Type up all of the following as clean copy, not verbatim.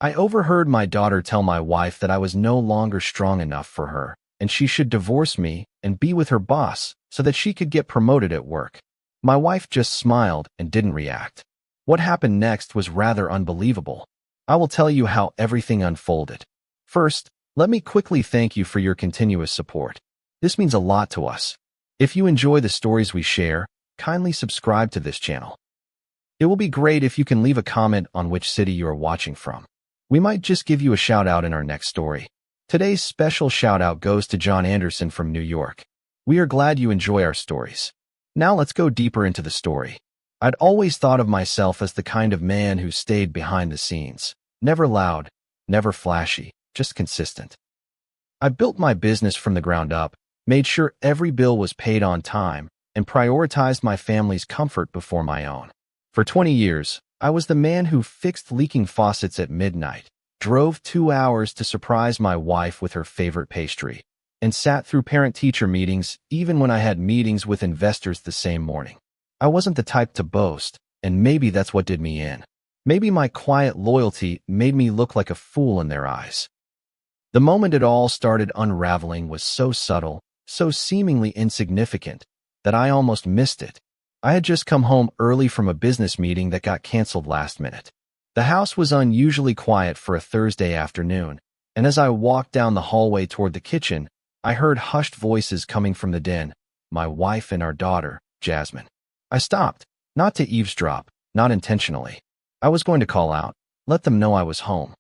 I overheard my daughter tell my wife that I was no longer strong enough for her, and she should divorce me and be with her boss so that she could get promoted at work. My wife just smiled and didn't react. What happened next was rather unbelievable. I will tell you how everything unfolded. First, let me quickly thank you for your continuous support. This means a lot to us. If you enjoy the stories we share, kindly subscribe to this channel. It will be great if you can leave a comment on which city you are watching from. We might just give you a shout out in our next story. Today's special shout out goes to John Anderson from New York. We are glad you enjoy our stories. Now let's go deeper into the story. I'd always thought of myself as the kind of man who stayed behind the scenes. Never loud, never flashy, just consistent. I built my business from the ground up, made sure every bill was paid on time, and prioritized my family's comfort before my own. For 20 years, I was the man who fixed leaking faucets at midnight, drove 2 hours to surprise my wife with her favorite pastry, and sat through parent-teacher meetings even when I had meetings with investors the same morning. I wasn't the type to boast, and maybe that's what did me in. Maybe my quiet loyalty made me look like a fool in their eyes. The moment it all started unraveling was so subtle, so seemingly insignificant, that I almost missed it. I had just come home early from a business meeting that got canceled last minute. The house was unusually quiet for a Thursday afternoon, and as I walked down the hallway toward the kitchen, I heard hushed voices coming from the den, my wife and our daughter, Jasmine. I stopped, not to eavesdrop, not intentionally. I was going to call out, let them know I was home.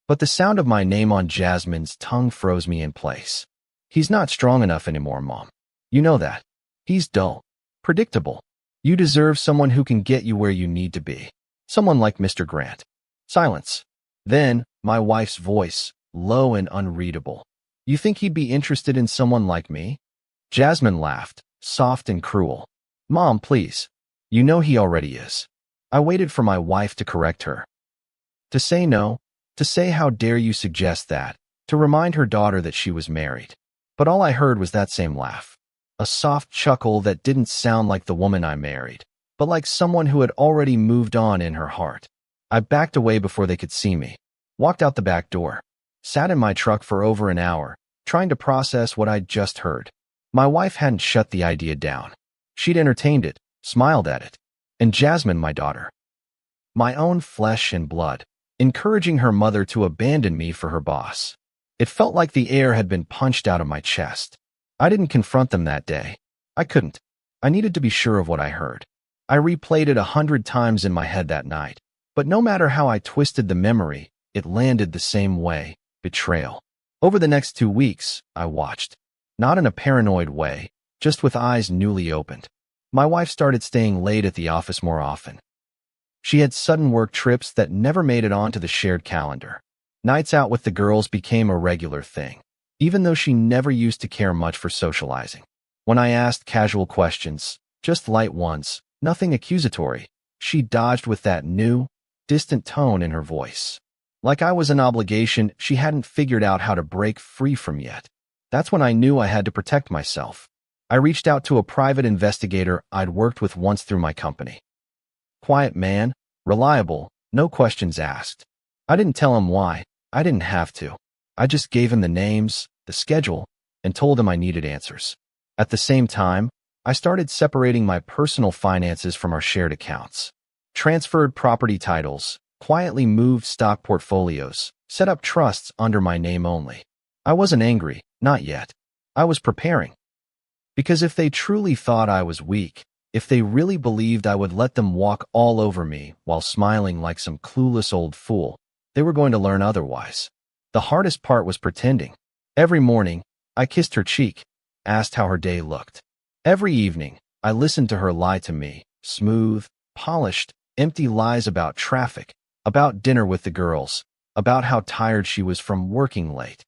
But the sound of my name on Jasmine's tongue froze me in place. He's not strong enough anymore, Mom. You know that. He's dull. Predictable. You deserve someone who can get you where you need to be. Someone like Mr. Grant. Silence. Then, my wife's voice, low and unreadable. You think he'd be interested in someone like me? Jasmine laughed, soft and cruel. Mom, please. You know he already is. I waited for my wife to correct her. To say no, to say how dare you suggest that, to remind her daughter that she was married. But all I heard was that same laugh. A soft chuckle that didn't sound like the woman I married, but like someone who had already moved on in her heart. I backed away before they could see me, walked out the back door, sat in my truck for over an hour, trying to process what I'd just heard. My wife hadn't shut the idea down. She'd entertained it, smiled at it. And Jasmine, my daughter, my own flesh and blood, encouraging her mother to abandon me for her boss. It felt like the air had been punched out of my chest. I didn't confront them that day. I couldn't. I needed to be sure of what I heard. I replayed it 100 times in my head that night, but no matter how I twisted the memory, it landed the same way: betrayal. Over the next 2 weeks, I watched. Not in a paranoid way, just with eyes newly opened. My wife started staying late at the office more often. She had sudden work trips that never made it onto the shared calendar. Nights out with the girls became a regular thing, even though she never used to care much for socializing. When I asked casual questions, just light ones, nothing accusatory, she dodged with that new, distant tone in her voice. Like I was an obligation she hadn't figured out how to break free from yet. That's when I knew I had to protect myself. I reached out to a private investigator I'd worked with once through my company. Quiet man, reliable, no questions asked. I didn't tell him why. I didn't have to. I just gave him the names, the schedule, and told him I needed answers. At the same time, I started separating my personal finances from our shared accounts. Transferred property titles, quietly moved stock portfolios, set up trusts under my name only. I wasn't angry, not yet. I was preparing. Because if they truly thought I was weak, if they really believed I would let them walk all over me while smiling like some clueless old fool, they were going to learn otherwise. The hardest part was pretending. Every morning, I kissed her cheek, asked how her day looked. Every evening, I listened to her lie to me, smooth, polished, empty lies about traffic, about dinner with the girls, about how tired she was from working late.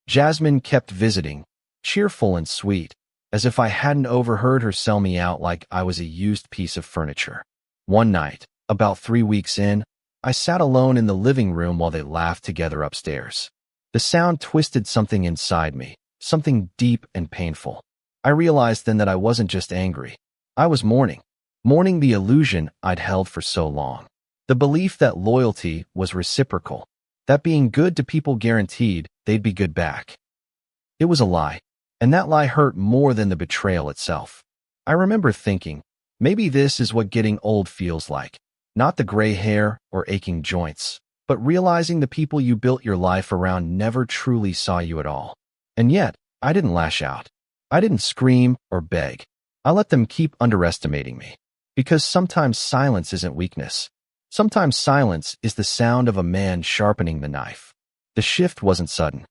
Jasmine kept visiting, cheerful and sweet, as if I hadn't overheard her sell me out like I was a used piece of furniture. One night, about 3 weeks in, I sat alone in the living room while they laughed together upstairs. The sound twisted something inside me, something deep and painful. I realized then that I wasn't just angry. I was mourning the illusion I'd held for so long. The belief that loyalty was reciprocal, that being good to people guaranteed they'd be good back. It was a lie, and that lie hurt more than the betrayal itself. I remember thinking, maybe this is what getting old feels like. Not the gray hair or aching joints, but realizing the people you built your life around never truly saw you at all. And yet, I didn't lash out. I didn't scream or beg. I let them keep underestimating me. Because sometimes silence isn't weakness. Sometimes silence is the sound of a man sharpening the knife. The shift wasn't sudden.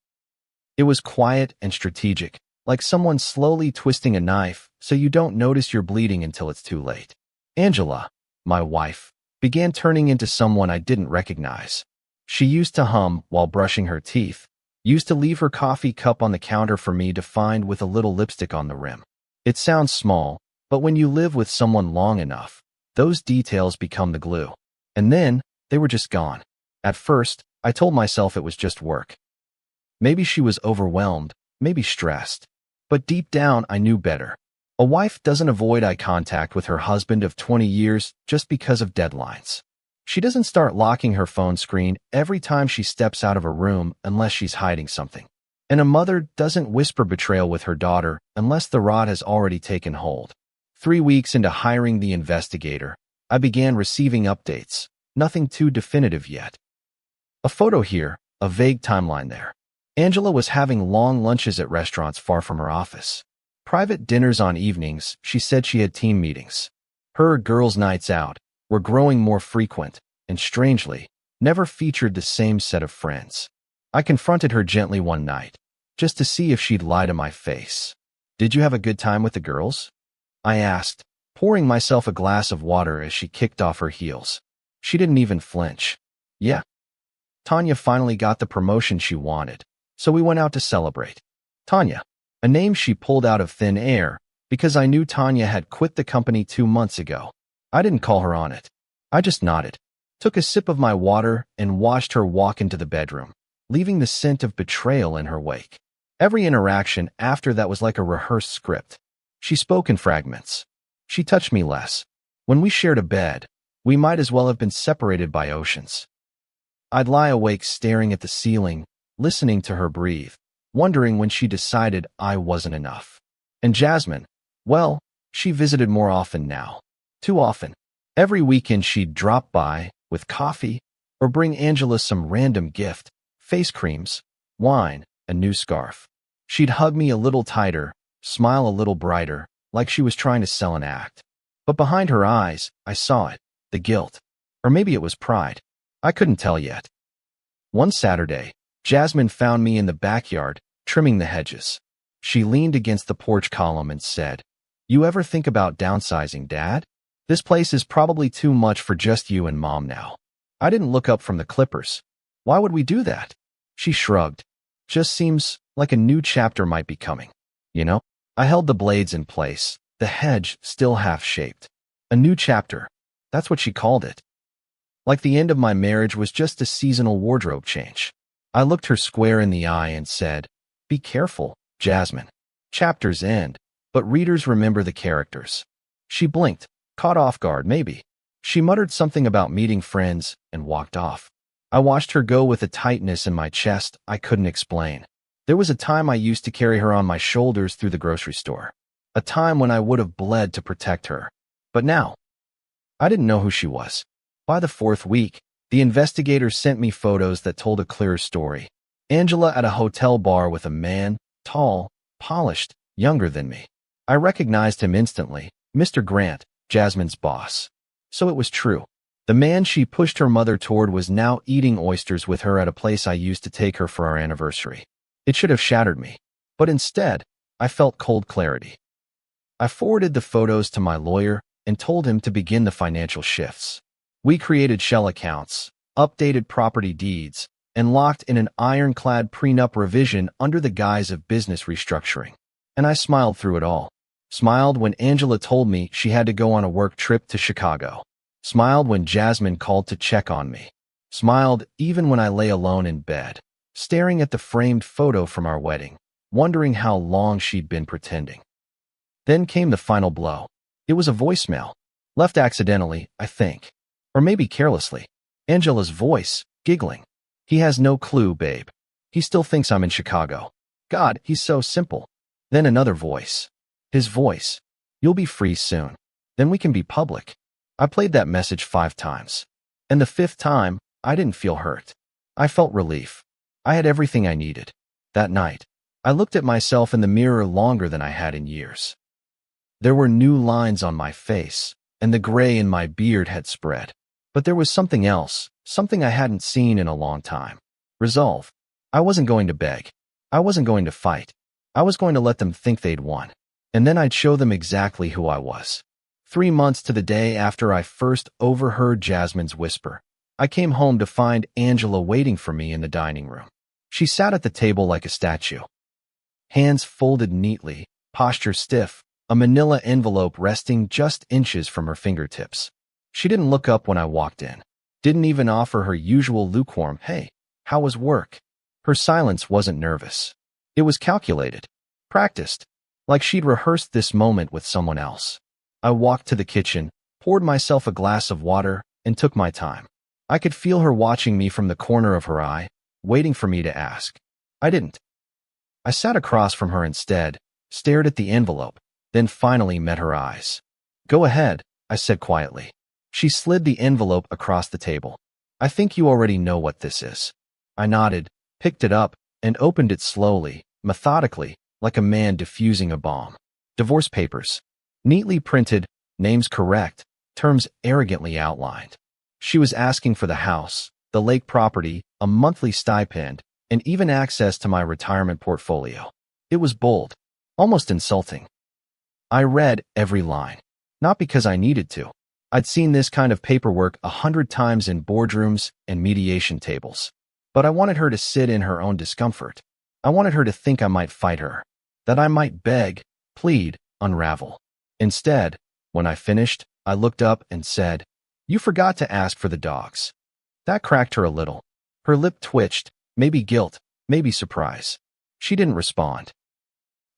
It was quiet and strategic, like someone slowly twisting a knife so you don't notice you're bleeding until it's too late. Angela, my wife, began turning into someone I didn't recognize. She used to hum while brushing her teeth, used to leave her coffee cup on the counter for me to find with a little lipstick on the rim. It sounds small, but when you live with someone long enough, those details become the glue. And then, they were just gone. At first, I told myself it was just work. Maybe she was overwhelmed, maybe stressed. But deep down, I knew better. A wife doesn't avoid eye contact with her husband of 20 years just because of deadlines. She doesn't start locking her phone screen every time she steps out of a room unless she's hiding something. And a mother doesn't whisper betrayal with her daughter unless the rot has already taken hold. 3 weeks into hiring the investigator, I began receiving updates, nothing too definitive yet. A photo here, a vague timeline there. Angela was having long lunches at restaurants far from her office. Private dinners on evenings, she said she had team meetings. Her girls' nights out were growing more frequent and, strangely, never featured the same set of friends. I confronted her gently one night, just to see if she'd lie to my face. "Did you have a good time with the girls?" I asked, pouring myself a glass of water as she kicked off her heels. She didn't even flinch. "Yeah. Tanya finally got the promotion she wanted, so we went out to celebrate." Tanya, a name she pulled out of thin air, because I knew Tanya had quit the company 2 months ago. I didn't call her on it. I just nodded, took a sip of my water, and watched her walk into the bedroom, leaving the scent of betrayal in her wake. Every interaction after that was like a rehearsed script. She spoke in fragments. She touched me less. When we shared a bed, we might as well have been separated by oceans. I'd lie awake staring at the ceiling, listening to her breathe, wondering when she decided I wasn't enough. And Jasmine, well, she visited more often now. Too often. Every weekend she'd drop by with coffee or bring Angela some random gift, face creams, wine, a new scarf. She'd hug me a little tighter, smile a little brighter, like she was trying to sell an act. But behind her eyes, I saw it, the guilt. Or maybe it was pride. I couldn't tell yet. One Saturday, Jasmine found me in the backyard, trimming the hedges. She leaned against the porch column and said, "You ever think about downsizing, Dad? This place is probably too much for just you and Mom now." I didn't look up from the clippers. "Why would we do that?" She shrugged. "Just seems like a new chapter might be coming. You know?" I held the blades in place, the hedge still half-shaped. A new chapter. That's what she called it. Like the end of my marriage was just a seasonal wardrobe change. I looked her square in the eye and said, "Be careful, Jasmine. Chapters end, but readers remember the characters." She blinked, caught off guard maybe. She muttered something about meeting friends and walked off. I watched her go with a tightness in my chest I couldn't explain. There was a time I used to carry her on my shoulders through the grocery store. A time when I would have bled to protect her. But now, I didn't know who she was. By the 4th week, the investigator sent me photos that told a clearer story. Angela at a hotel bar with a man, tall, polished, younger than me. I recognized him instantly, Mr. Grant, Jasmine's boss. So it was true. The man she pushed her mother toward was now eating oysters with her at a place I used to take her for our anniversary. It should have shattered me, but instead, I felt cold clarity. I forwarded the photos to my lawyer and told him to begin the financial shifts. We created shell accounts, updated property deeds, and locked in an ironclad prenup revision under the guise of business restructuring. And I smiled through it all. Smiled when Angela told me she had to go on a work trip to Chicago. Smiled when Jasmine called to check on me. Smiled even when I lay alone in bed, staring at the framed photo from our wedding, wondering how long she'd been pretending. Then came the final blow. It was a voicemail. Left accidentally, I think. Or maybe carelessly. Angela's voice, giggling. He has no clue, babe. He still thinks I'm in Chicago. God, he's so simple. Then another voice. His voice. You'll be free soon. Then we can be public. I played that message 5 times. And the 5th time, I didn't feel hurt. I felt relief. I had everything I needed. That night, I looked at myself in the mirror longer than I had in years. There were new lines on my face, and the gray in my beard had spread. But there was something else, something I hadn't seen in a long time. Resolve. I wasn't going to beg. I wasn't going to fight. I was going to let them think they'd won. And then I'd show them exactly who I was. 3 months to the day after I first overheard Jasmine's whisper, I came home to find Angela waiting for me in the dining room. She sat at the table like a statue. Hands folded neatly, posture stiff, a manila envelope resting just inches from her fingertips. She didn't look up when I walked in. Didn't even offer her usual lukewarm, "Hey, how was work?" Her silence wasn't nervous. It was calculated, practiced, like she'd rehearsed this moment with someone else. I walked to the kitchen, poured myself a glass of water, and took my time. I could feel her watching me from the corner of her eye, waiting for me to ask. I didn't. I sat across from her instead, stared at the envelope, then finally met her eyes. "Go ahead," I said quietly. She slid the envelope across the table. "I think you already know what this is." I nodded, picked it up, and opened it slowly, methodically, like a man defusing a bomb. Divorce papers. Neatly printed, names correct, terms arrogantly outlined. She was asking for the house, the lake property, a monthly stipend, and even access to my retirement portfolio. It was bold, almost insulting. I read every line. Not because I needed to. I'd seen this kind of paperwork 100 times in boardrooms and mediation tables. But I wanted her to sit in her own discomfort. I wanted her to think I might fight her, that I might beg, plead, unravel. Instead, when I finished, I looked up and said, "You forgot to ask for the dogs." That cracked her a little. Her lip twitched, maybe guilt, maybe surprise. She didn't respond.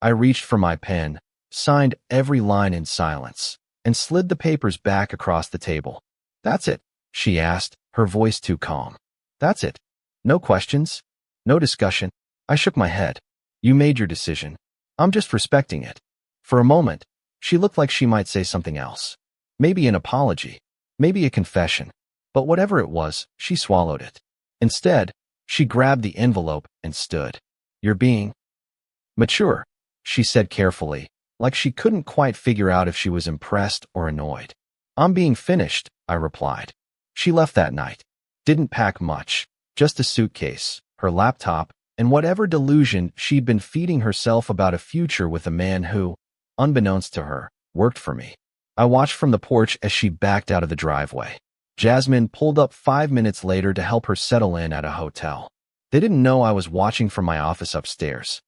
I reached for my pen, signed every line in silence, and slid the papers back across the table. "That's it?" she asked, her voice too calm. "That's it? No questions? No discussion?" I shook my head. "You made your decision. I'm just respecting it." For a moment, she looked like she might say something else. Maybe an apology, maybe a confession. But whatever it was, she swallowed it. Instead, she grabbed the envelope and stood. "You're being mature," she said carefully, like she couldn't quite figure out if she was impressed or annoyed. "I'm being finished," I replied. She left that night. Didn't pack much, just a suitcase, her laptop, and whatever delusion she'd been feeding herself about a future with a man who, unbeknownst to her, worked for me. I watched from the porch as she backed out of the driveway. Jasmine pulled up 5 minutes later to help her settle in at a hotel. They didn't know I was watching from my office upstairs.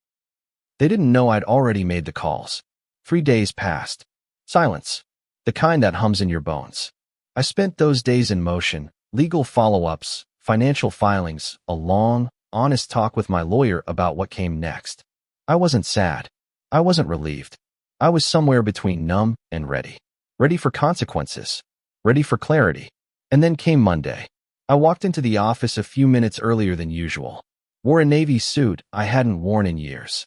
They didn't know I'd already made the calls. 3 days passed. Silence. The kind that hums in your bones. I spent those days in motion, legal follow-ups, financial filings, a long, honest talk with my lawyer about what came next. I wasn't sad. I wasn't relieved. I was somewhere between numb and ready. Ready for consequences. Ready for clarity. And then came Monday. I walked into the office a few minutes earlier than usual. Wore a navy suit I hadn't worn in years.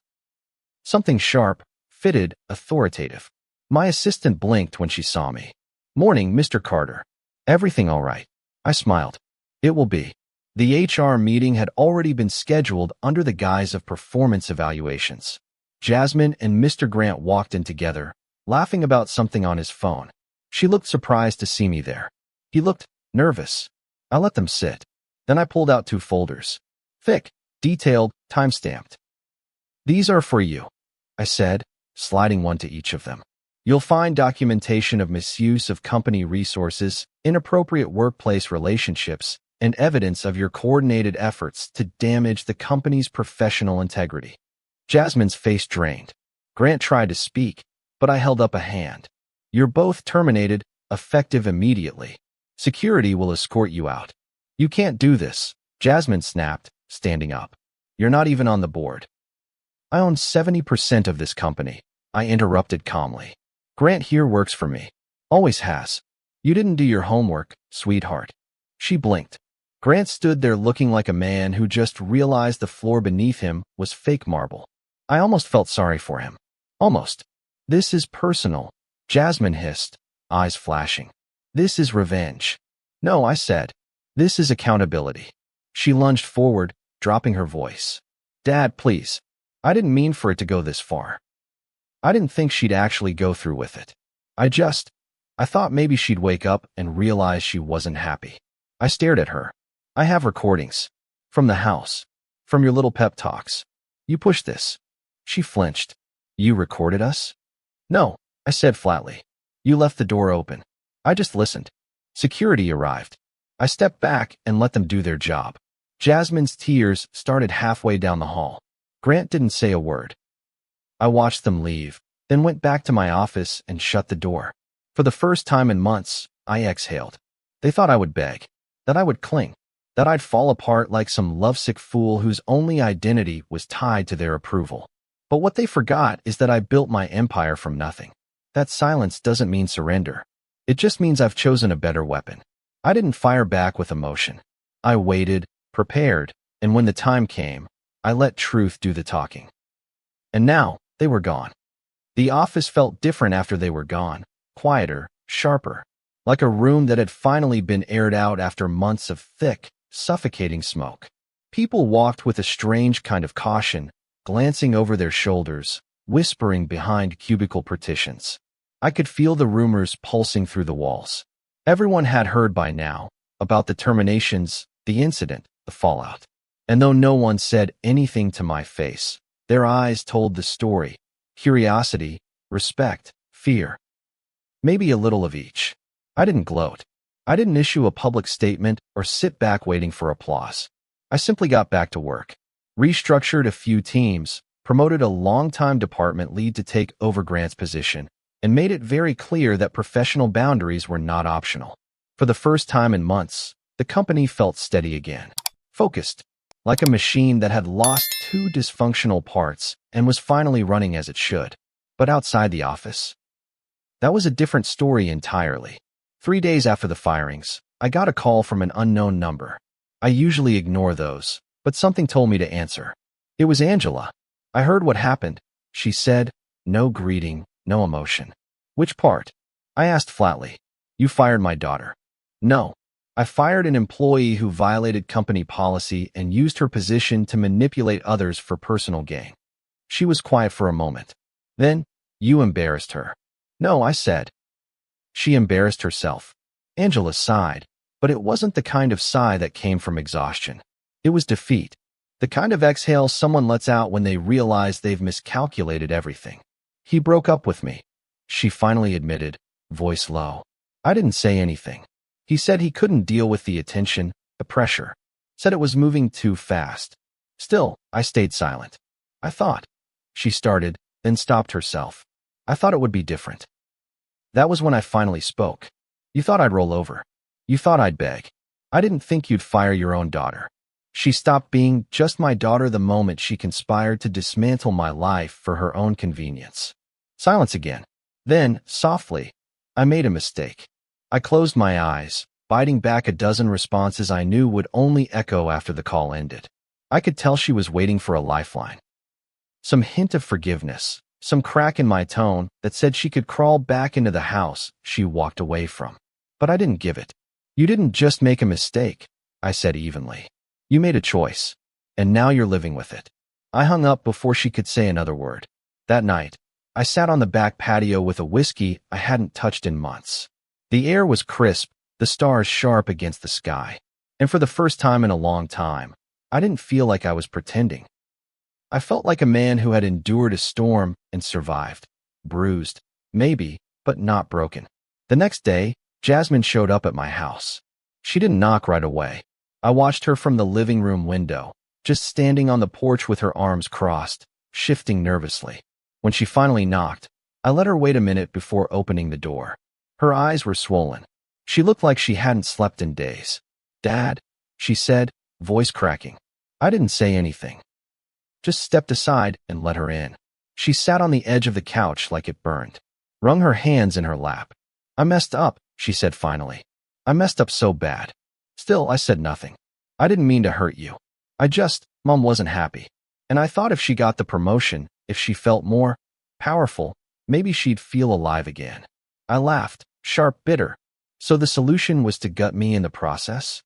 Something sharp, fitted, authoritative. My assistant blinked when she saw me. "Morning, Mr. Carter. Everything all right?" I smiled. "It will be." The HR meeting had already been scheduled under the guise of performance evaluations. Jasmine and Mr. Grant walked in together, laughing about something on his phone. She looked surprised to see me there. He looked nervous. I let them sit. Then I pulled out 2 folders. Thick, detailed, time-stamped. "These are for you," I said, sliding one to each of them. "You'll find documentation of misuse of company resources, inappropriate workplace relationships, and evidence of your coordinated efforts to damage the company's professional integrity." Jasmine's face drained. Grant tried to speak, but I held up a hand. "You're both terminated, effective immediately. Security will escort you out." "You can't do this," Jasmine snapped, standing up. "You're not even on the board." "I own 70% of this company," I interrupted calmly. "Grant here works for me. Always has. You didn't do your homework, sweetheart. She blinked. Grant stood there looking like a man who just realized the floor beneath him was fake marble. I almost felt sorry for him. Almost. This is personal, Jasmine hissed, eyes flashing. This is revenge. No, I said. This is accountability. She lunged forward, dropping her voice. Dad, please. I didn't mean for it to go this far. I didn't think she'd actually go through with it. I thought maybe she'd wake up and realize she wasn't happy. I stared at her. I have recordings. From the house. From your little pep talks. You pushed this. She flinched. You recorded us? No, I said flatly. You left the door open. I just listened. Security arrived. I stepped back and let them do their job. Jasmine's tears started halfway down the hall. Grant didn't say a word. I watched them leave, then went back to my office and shut the door. For the first time in months, I exhaled. They thought I would beg, that I would cling, that I'd fall apart like some lovesick fool whose only identity was tied to their approval. But what they forgot is that I built my empire from nothing. That silence doesn't mean surrender. It just means I've chosen a better weapon. I didn't fire back with emotion. I waited, prepared, and when the time came, I let truth do the talking. And now, they were gone. The office felt different after they were gone. Quieter, sharper, like a room that had finally been aired out after months of thick, suffocating smoke. People walked with a strange kind of caution, glancing over their shoulders, whispering behind cubicle partitions. I could feel the rumors pulsing through the walls. Everyone had heard by now about the terminations, the incident, the fallout. And though no one said anything to my face, their eyes told the story. Curiosity, respect, fear. Maybe a little of each. I didn't gloat. I didn't issue a public statement or sit back waiting for applause. I simply got back to work, restructured a few teams, promoted a longtime department lead to take over Grant's position, and made it very clear that professional boundaries were not optional. For the first time in months, the company felt steady again, focused, like a machine that had lost two dysfunctional parts and was finally running as it should. But outside the office, that was a different story entirely. 3 days after the firings, I got a call from an unknown number. I usually ignore those, but something told me to answer. It was Angela. I heard what happened, she said, no greeting, no emotion. Which part? I asked flatly. You fired my daughter. No. I fired an employee who violated company policy and used her position to manipulate others for personal gain. She was quiet for a moment. Then, you embarrassed her. No, I said. She embarrassed herself. Angela sighed, but it wasn't the kind of sigh that came from exhaustion. It was defeat. The kind of exhale someone lets out when they realize they've miscalculated everything. He broke up with me, she finally admitted, voice low. I didn't say anything. He said he couldn't deal with the attention, the pressure. Said it was moving too fast. Still, I stayed silent. I thought. She started, then stopped herself. I thought it would be different. That was when I finally spoke. You thought I'd roll over. You thought I'd beg. I didn't think you'd fire your own daughter. She stopped being just my daughter the moment she conspired to dismantle my life for her own convenience. Silence again. Then, softly, I made a mistake. I closed my eyes, biting back a dozen responses I knew would only echo after the call ended. I could tell she was waiting for a lifeline. Some hint of forgiveness, some crack in my tone that said she could crawl back into the house she walked away from. But I didn't give it. You didn't just make a mistake, I said evenly. You made a choice, and now you're living with it. I hung up before she could say another word. That night, I sat on the back patio with a whiskey I hadn't touched in months. The air was crisp, the stars sharp against the sky. And for the first time in a long time, I didn't feel like I was pretending. I felt like a man who had endured a storm and survived. Bruised, maybe, but not broken. The next day, Jasmine showed up at my house. She didn't knock right away. I watched her from the living room window, just standing on the porch with her arms crossed, shifting nervously. When she finally knocked, I let her wait a minute before opening the door. Her eyes were swollen. She looked like she hadn't slept in days. Dad, she said, voice cracking. I didn't say anything. Just stepped aside and let her in. She sat on the edge of the couch like it burned, wrung her hands in her lap. I messed up, she said finally. I messed up so bad. Still, I said nothing. I didn't mean to hurt you. Mom wasn't happy. And I thought if she got the promotion, if she felt more powerful, maybe she'd feel alive again. I laughed, sharp, bitter. So the solution was to gut me in the process?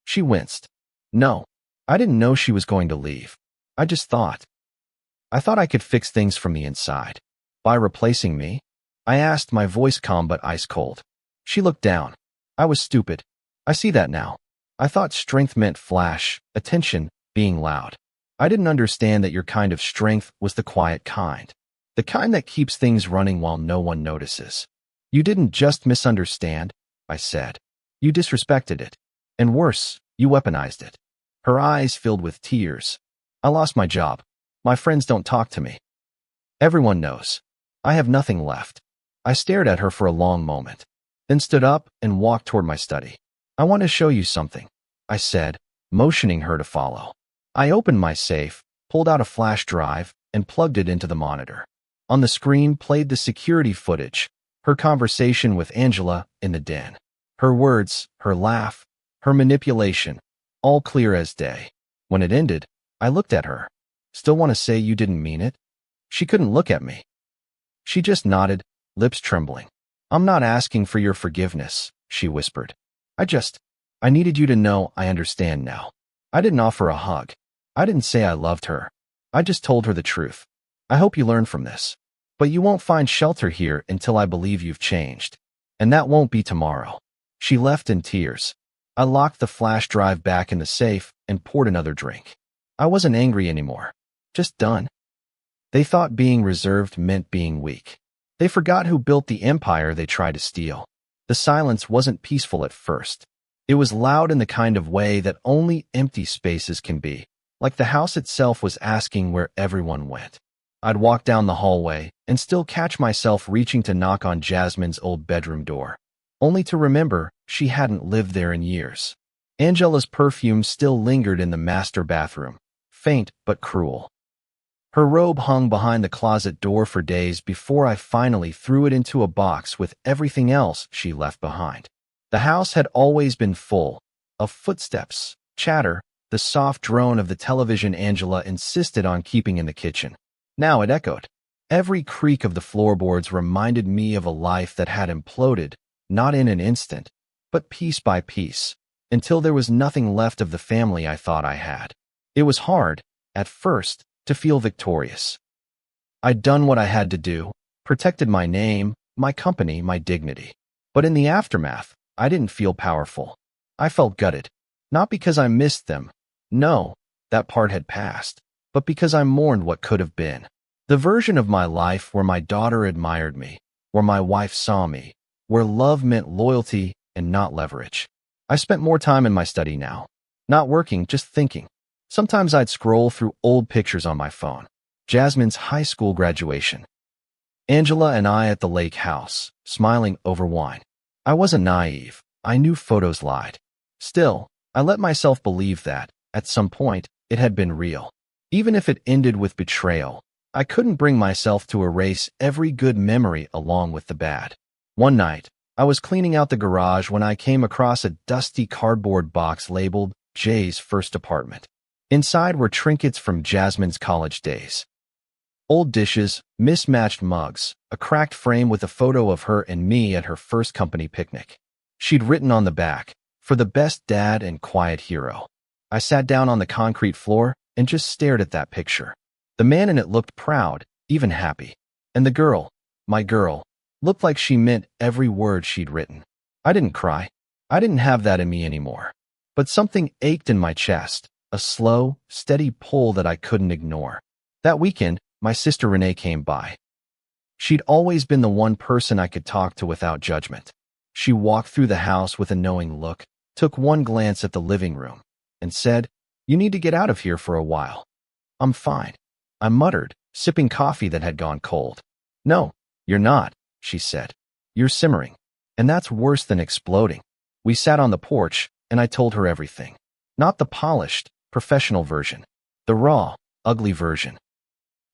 She winced. No, I didn't know she was going to leave. I thought I could fix things from the inside. By replacing me? I asked, my voice calm but ice cold. She looked down. I was stupid. I see that now. I thought strength meant flash, attention, being loud. I didn't understand that your kind of strength was the quiet kind. The kind that keeps things running while no one notices. You didn't just misunderstand, I said. You disrespected it. And worse, you weaponized it. Her eyes filled with tears. I lost my job. My friends don't talk to me. Everyone knows. I have nothing left. I stared at her for a long moment, then stood up and walked toward my study. I want to show you something, I said, motioning her to follow. I opened my safe, pulled out a flash drive, and plugged it into the monitor. On the screen played the security footage, her conversation with Angela in the den. Her words, her laugh, her manipulation, all clear as day. When it ended, I looked at her. Still want to say you didn't mean it? She couldn't look at me. She just nodded, lips trembling. I'm not asking for your forgiveness, she whispered. I needed you to know I understand now. I didn't offer a hug. I didn't say I loved her. I just told her the truth. I hope you learn from this. But you won't find shelter here until I believe you've changed. And that won't be tomorrow. She left in tears. I locked the flash drive back in the safe and poured another drink. I wasn't angry anymore. Just done. They thought being reserved meant being weak. They forgot who built the empire they tried to steal. The silence wasn't peaceful at first. It was loud in the kind of way that only empty spaces can be, like the house itself was asking where everyone went. I'd walk down the hallway and still catch myself reaching to knock on Jasmine's old bedroom door, only to remember she hadn't lived there in years. Angela's perfume still lingered in the master bathroom, faint but cruel. Her robe hung behind the closet door for days before I finally threw it into a box with everything else she left behind. The house had always been full of footsteps, chatter, the soft drone of the television Angela insisted on keeping in the kitchen. Now it echoed. Every creak of the floorboards reminded me of a life that had imploded, not in an instant, but piece by piece, until there was nothing left of the family I thought I had. It was hard, at first, to feel victorious. I'd done what I had to do, protected my name, my company, my dignity. But in the aftermath, I didn't feel powerful. I felt gutted. Not because I missed them. No, that part had passed. But because I mourned what could have been. The version of my life where my daughter admired me, where my wife saw me, where love meant loyalty and not leverage. I spent more time in my study now. Not working, just thinking. Sometimes I'd scroll through old pictures on my phone. Jasmine's high school graduation. Angela and I at the lake house, smiling over wine. I wasn't naive. I knew photos lied. Still, I let myself believe that, at some point, it had been real. Even if it ended with betrayal, I couldn't bring myself to erase every good memory along with the bad. One night, I was cleaning out the garage when I came across a dusty cardboard box labeled Jay's first apartment. Inside were trinkets from Jasmine's college days. Old dishes, mismatched mugs, a cracked frame with a photo of her and me at her first company picnic. She'd written on the back, "For the best dad and quiet hero." I sat down on the concrete floor and just stared at that picture. The man in it looked proud, even happy. And the girl, my girl, looked like she meant every word she'd written. I didn't cry. I didn't have that in me anymore. But something ached in my chest, a slow, steady pull that I couldn't ignore. That weekend, my sister Renee came by. She'd always been the one person I could talk to without judgment. She walked through the house with a knowing look, took one glance at the living room, and said, "You need to get out of here for a while." "I'm fine," I muttered, sipping coffee that had gone cold. "No, you're not," she said. "You're simmering. And that's worse than exploding." We sat on the porch, and I told her everything. Not the polished, professional version. The raw, ugly version.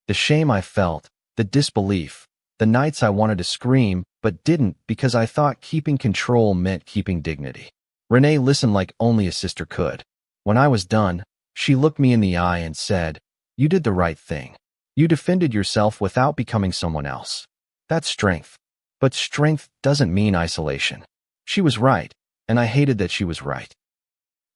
The shame I felt, the disbelief, the nights I wanted to scream, but didn't because I thought keeping control meant keeping dignity. Renee listened like only a sister could. When I was done, she looked me in the eye and said, "You did the right thing. You defended yourself without becoming someone else. That's strength. But strength doesn't mean isolation." She was right, and I hated that she was right.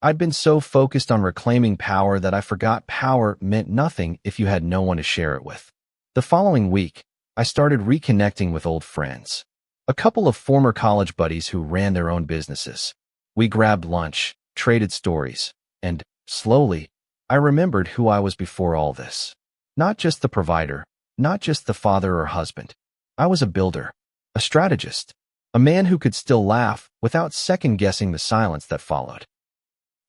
I'd been so focused on reclaiming power that I forgot power meant nothing if you had no one to share it with. The following week, I started reconnecting with old friends. A couple of former college buddies who ran their own businesses. We grabbed lunch, traded stories, and, slowly, I remembered who I was before all this. Not just the provider, not just the father or husband. I was a builder, a strategist, a man who could still laugh without second-guessing the silence that followed.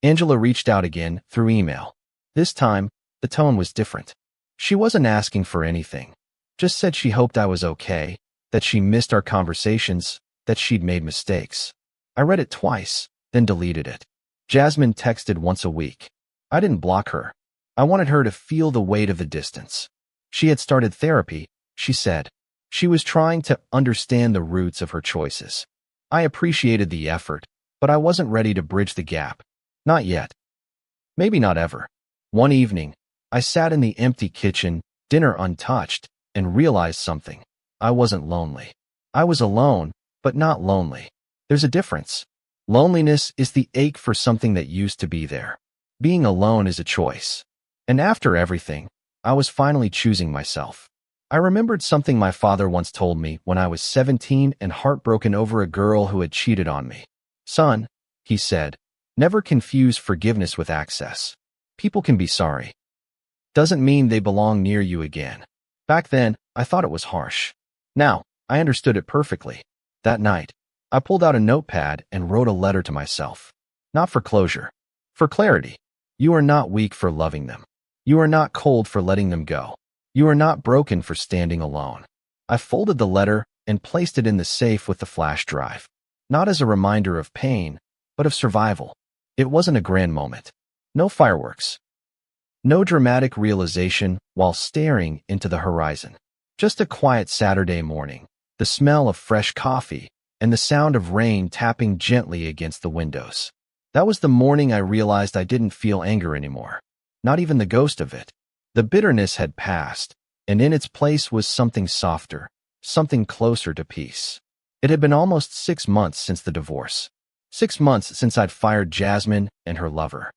Angela reached out again through email. This time, the tone was different. She wasn't asking for anything, just said she hoped I was okay, that she missed our conversations, that she'd made mistakes. I read it twice, then deleted it. Jasmine texted once a week. I didn't block her. I wanted her to feel the weight of the distance. She had started therapy, she said. She was trying to understand the roots of her choices. I appreciated the effort, but I wasn't ready to bridge the gap. Not yet. Maybe not ever. One evening, I sat in the empty kitchen, dinner untouched, and realized something. I wasn't lonely. I was alone, but not lonely. There's a difference. Loneliness is the ache for something that used to be there. Being alone is a choice. And after everything, I was finally choosing myself. I remembered something my father once told me when I was 17 and heartbroken over a girl who had cheated on me. "Son," he said, "never confuse forgiveness with access. People can be sorry. Doesn't mean they belong near you again." Back then, I thought it was harsh. Now, I understood it perfectly. That night, I pulled out a notepad and wrote a letter to myself. Not for closure. For clarity. You are not weak for loving them. You are not cold for letting them go. You are not broken for standing alone. I folded the letter and placed it in the safe with the flash drive. Not as a reminder of pain, but of survival. It wasn't a grand moment. No fireworks. No dramatic realization while staring into the horizon. Just a quiet Saturday morning, the smell of fresh coffee, and the sound of rain tapping gently against the windows. That was the morning I realized I didn't feel anger anymore. Not even the ghost of it. The bitterness had passed, and in its place was something softer, something closer to peace. It had been almost 6 months since the divorce. 6 months since I'd fired Jasmine and her lover.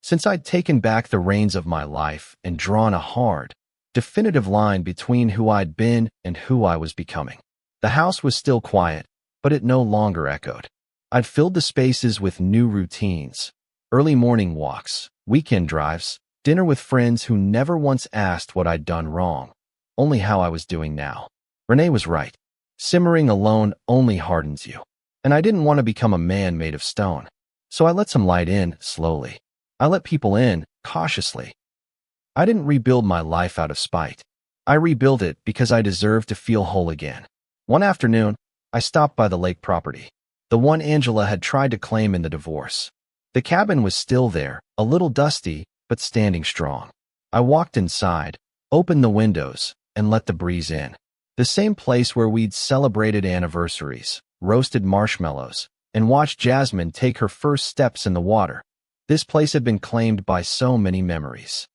Since I'd taken back the reins of my life and drawn a hard, definitive line between who I'd been and who I was becoming. The house was still quiet, but it no longer echoed. I'd filled the spaces with new routines. Early morning walks, weekend drives, dinner with friends who never once asked what I'd done wrong, only how I was doing now. Renee was right. Simmering alone only hardens you. And I didn't want to become a man made of stone. So I let some light in, slowly. I let people in, cautiously. I didn't rebuild my life out of spite. I rebuilt it because I deserved to feel whole again. One afternoon, I stopped by the lake property, the one Angela had tried to claim in the divorce. The cabin was still there, a little dusty, but standing strong. I walked inside, opened the windows, and let the breeze in. The same place where we'd celebrated anniversaries, roasted marshmallows, and watched Jasmine take her first steps in the water. This place had been claimed by so many memories.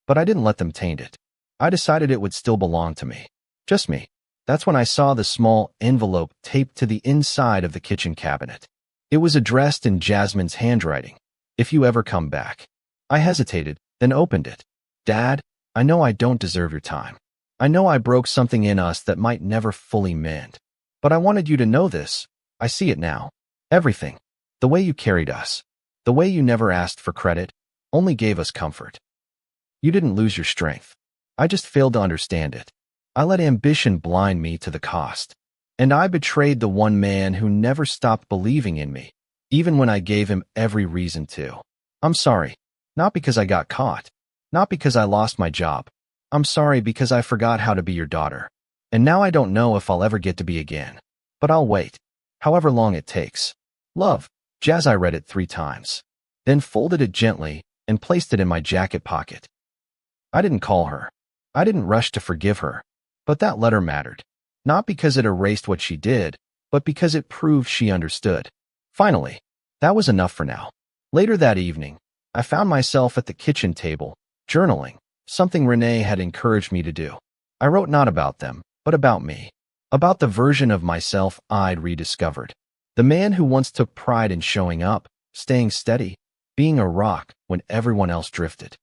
But I didn't let them taint it. I decided it would still belong to me. Just me. That's when I saw the small envelope taped to the inside of the kitchen cabinet. It was addressed in Jasmine's handwriting. "If you ever come back." I hesitated, then opened it. "Dad, I know I don't deserve your time. I know I broke something in us that might never fully mend. But I wanted you to know this. I see it now. Everything. The way you carried us. The way you never asked for credit, only gave us comfort. You didn't lose your strength. I just failed to understand it. I let ambition blind me to the cost. And I betrayed the one man who never stopped believing in me, even when I gave him every reason to. I'm sorry. Not because I got caught. Not because I lost my job. I'm sorry because I forgot how to be your daughter. And now I don't know if I'll ever get to be again. But I'll wait. However long it takes. Love, Jazz." I read it 3 times. Then folded it gently and placed it in my jacket pocket. I didn't call her. I didn't rush to forgive her. But that letter mattered. Not because it erased what she did, but because it proved she understood. Finally, that was enough for now. Later that evening, I found myself at the kitchen table, journaling, something Renee had encouraged me to do. I wrote not about them, but about me. About the version of myself I'd rediscovered. The man who once took pride in showing up, staying steady, being a rock when everyone else drifted.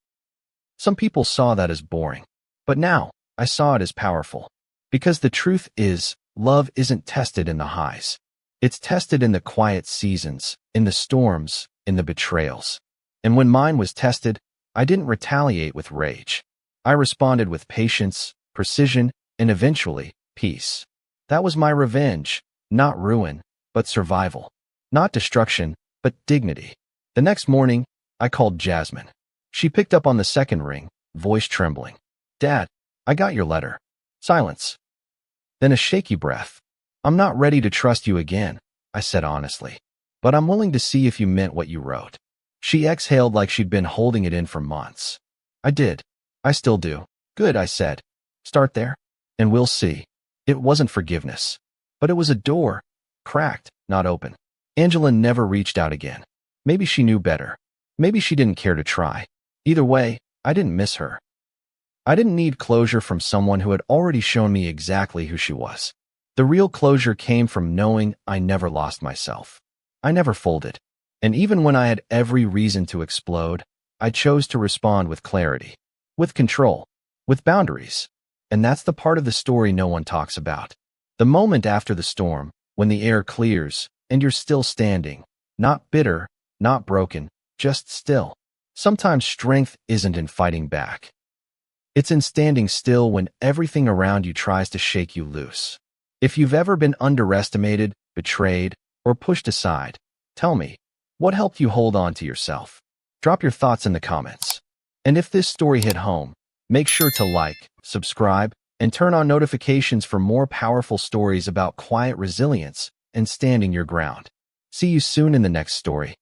Some people saw that as boring, but now I saw it as powerful. Because the truth is, love isn't tested in the highs. It's tested in the quiet seasons, in the storms, in the betrayals. And when mine was tested, I didn't retaliate with rage. I responded with patience, precision, and eventually, peace. That was my revenge, not ruin, but survival. Not destruction, but dignity. The next morning, I called Jasmine. She picked up on the second ring, voice trembling. "Dad, I got your letter." Silence. Then a shaky breath. "I'm not ready to trust you again," I said honestly. "But I'm willing to see if you meant what you wrote." She exhaled like she'd been holding it in for months. "I did. I still do." "Good," I said. "Start there, and we'll see." It wasn't forgiveness, but it was a door, cracked, not open. Angela never reached out again. Maybe she knew better. Maybe she didn't care to try. Either way, I didn't miss her. I didn't need closure from someone who had already shown me exactly who she was. The real closure came from knowing I never lost myself. I never folded. And even when I had every reason to explode, I chose to respond with clarity, with control, with boundaries. And that's the part of the story no one talks about. The moment after the storm, when the air clears, and you're still standing, not bitter, not broken, just still. Sometimes strength isn't in fighting back. It's in standing still when everything around you tries to shake you loose. If you've ever been underestimated, betrayed, or pushed aside, tell me, what helped you hold on to yourself? Drop your thoughts in the comments. And if this story hit home, make sure to like, subscribe, and turn on notifications for more powerful stories about quiet resilience and standing your ground. See you soon in the next story.